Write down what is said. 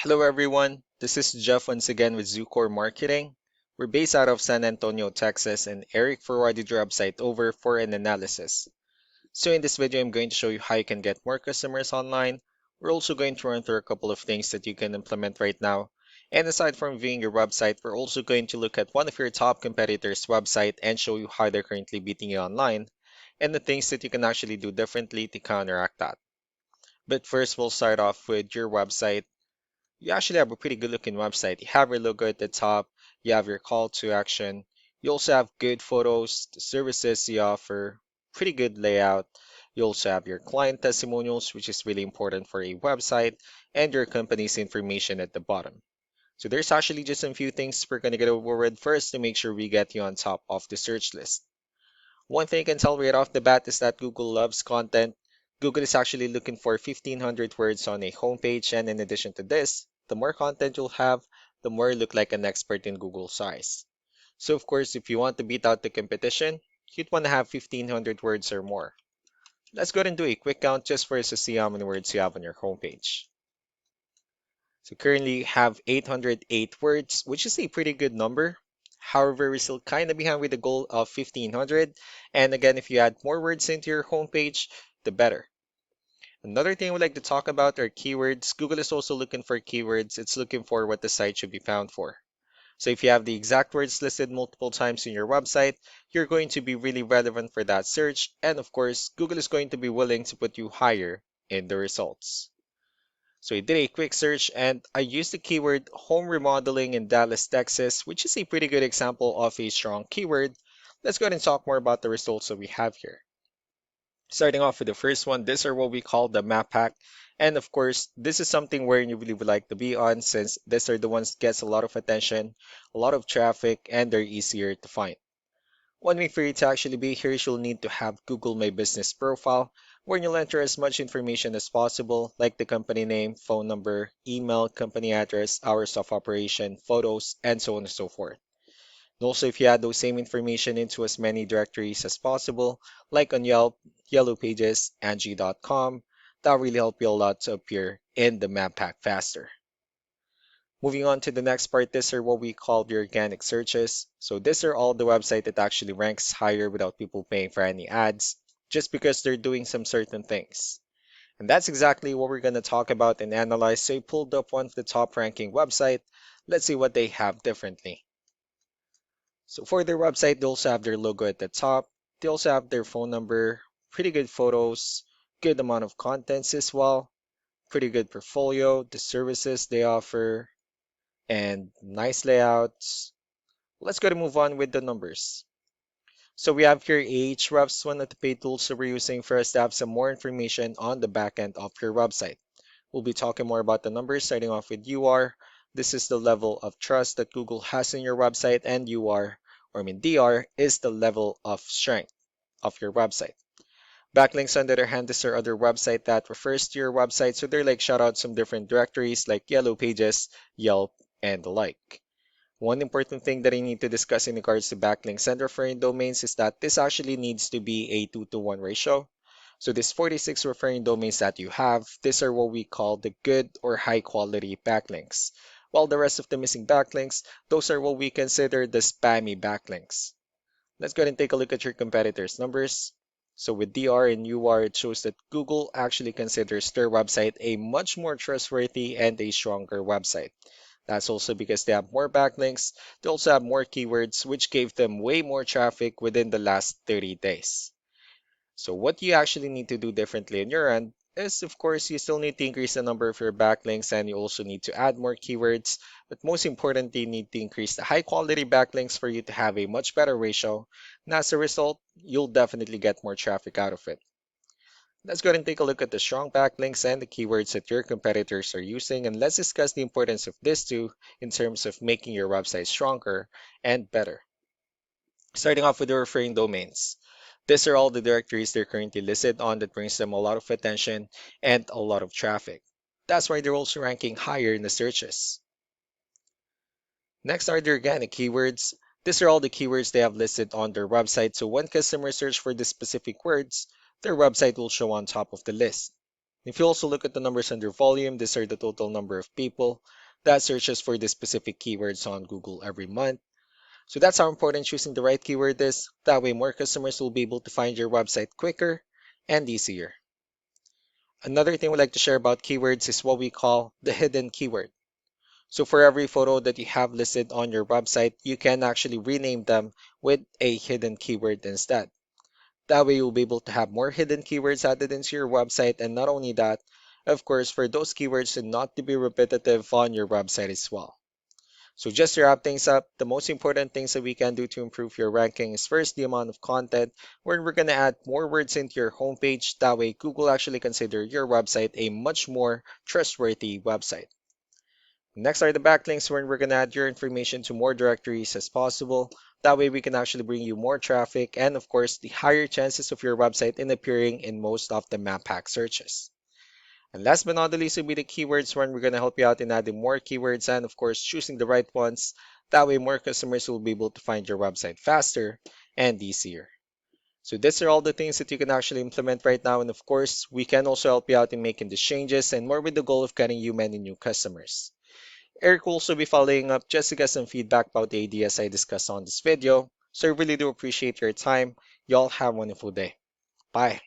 Hello everyone, this is Jeff once again with Zucor Marketing. We're based out of San Antonio, Texas, and Eric forwarded your website over for an analysis. So in this video, I'm going to show you how you can get more customers online. We're also going to run through a couple of things that you can implement right now. And aside from viewing your website, we're also going to look at one of your top competitors' website and show you how they're currently beating you online and the things that you can actually do differently to counteract that. But first, we'll start off with your website. You actually have a pretty good looking website. You have your logo at the top, you have your call to action, you also have good photos, the services you offer, pretty good layout. You also have your client testimonials, which is really important for a website, and your company's information at the bottom. So there's actually just a few things we're going to get over with first to make sure we get you on top of the search list. One thing I can tell right off the bat is that Google loves content. Google is actually looking for 1,500 words on a homepage, and in addition to this, the more content you'll have, the more you look like an expert in Google's eyes. So of course, if you want to beat out the competition, you'd want to have 1,500 words or more. Let's go ahead and do a quick count just for us to see how many words you have on your homepage. So currently you have 808 words, which is a pretty good number. However, we're still kind of behind with the goal of 1,500. And again, if you add more words into your homepage, the better. Another thing I would like to talk about are keywords. Google is also looking for keywords. It's looking for what the site should be found for. So if you have the exact words listed multiple times in your website, you're going to be really relevant for that search. And of course, Google is going to be willing to put you higher in the results. So I did a quick search and I used the keyword home remodeling in Dallas, Texas, which is a pretty good example of a strong keyword. Let's go ahead and talk more about the results that we have here. Starting off with the first one, these are what we call the map hack. And of course, this is something where you really would like to be on since these are the ones that gets a lot of attention, a lot of traffic, and they're easier to find. One way for you to actually be here is you'll need to have Google My Business profile, where you'll enter as much information as possible, like the company name, phone number, email, company address, hours of operation, photos, and so on and so forth. And also, if you add those same information into as many directories as possible, like on Yelp, Yellow Pages, Angie.com, that'll really help you a lot to appear in the map pack faster. Moving on to the next part, these are what we call the organic searches. So these are all the website that actually ranks higher without people paying for any ads, just because they're doing some certain things. And that's exactly what we're going to talk about and analyze. So I pulled up one of the top ranking website. Let's see what they have differently. So for their website, they also have their logo at the top. They also have their phone number, pretty good photos, good amount of contents as well, pretty good portfolio, the services they offer, and nice layouts. Let's go to move on with the numbers. So we have here Ahrefs, one of the paid tools that we're using for us to have some more information on the back end of your website. We'll be talking more about the numbers, starting off with UR. This is the level of trust that Google has in your website, and DR, is the level of strength of your website. Backlinks, on the other hand, these are other website that refers to your website, so they're like shoutouts from different directories like Yellow Pages, Yelp, and the like. One important thing that I need to discuss in regards to backlinks and referring domains is that this actually needs to be a 2-to-1 ratio. So these 46 referring domains that you have, these are what we call the good or high quality backlinks. While the rest of the missing backlinks, those are what we consider the spammy backlinks. Let's go ahead and take a look at your competitors' numbers. So with DR and UR, it shows that Google actually considers their website a much more trustworthy and a stronger website. That's also because they have more backlinks. They also have more keywords, which gave them way more traffic within the last 30 days. So what you actually need to do differently on your end is, of course, you still need to increase the number of your backlinks and you also need to add more keywords. But most importantly, you need to increase the high quality backlinks for you to have a much better ratio. And as a result, you'll definitely get more traffic out of it. Let's go ahead and take a look at the strong backlinks and the keywords that your competitors are using, and let's discuss the importance of these two in terms of making your website stronger and better. Starting off with the referring domains. These are all the directories they're currently listed on that brings them a lot of attention and a lot of traffic. That's why they're also ranking higher in the searches. Next are the organic keywords. These are all the keywords they have listed on their website, so when customers search for the specific words, their website will show on top of the list. If you also look at the numbers under volume, these are the total number of people that searches for the specific keywords on Google every month. So that's how important choosing the right keyword is. That way more customers will be able to find your website quicker and easier. Another thing we like to share about keywords is what we call the hidden keyword. So for every photo that you have listed on your website, you can actually rename them with a hidden keyword instead. That way you'll be able to have more hidden keywords added into your website, and not only that, of course, for those keywords to not to be repetitive on your website as well. So just to wrap things up, the most important things that we can do to improve your ranking is first the amount of content, where we're going to add more words into your homepage. That way Google actually consider your website a much more trustworthy website. Next are the backlinks, where we're going to add your information to more directories as possible. That way we can actually bring you more traffic and of course the higher chances of your website in appearing in most of the map pack searches. And last but not the least will be the keywords, where we're going to help you out in adding more keywords and of course choosing the right ones. That way more customers will be able to find your website faster and easier. So these are all the things that you can actually implement right now, and of course we can also help you out in making these changes and more with the goal of getting you many new customers. Eric will also be following up just to get some feedback about the ideas I discussed on this video. So I really do appreciate your time. Y'all have a wonderful day. Bye.